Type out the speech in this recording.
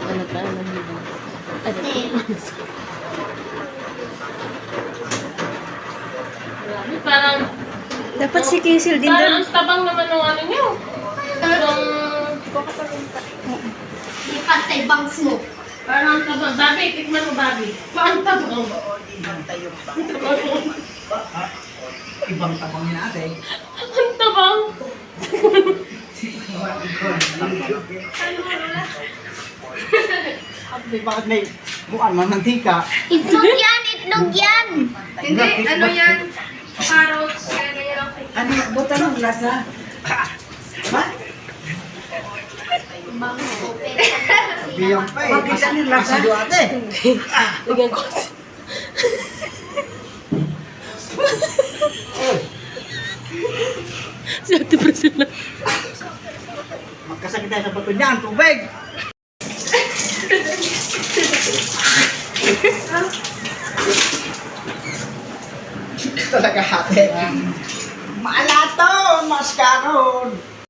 Ano ka? Ano ba? Parang, Dapat si Kisil din parang doon. ang tabang naman ng ano nyo. Parang, Yung pantay bangs mo. parang ang tabang. Babi, tikman mo babi. Parang tabang. Ibang tabangin natin. Ang tabang. Bakit may buwan man mantika? Itlog yan! Itlog yan! Hindi, ano yan? Carrots, kaya yan ang Ano, buta ng lasa? Ha? Biyang pa eh. Bakit ang lasa? Ate. Lagyan ko kasi. Si Ate Priscilla. Magkasakit tayo sa bato niyan, tubig. Talaga ate. Maalato, mas karon.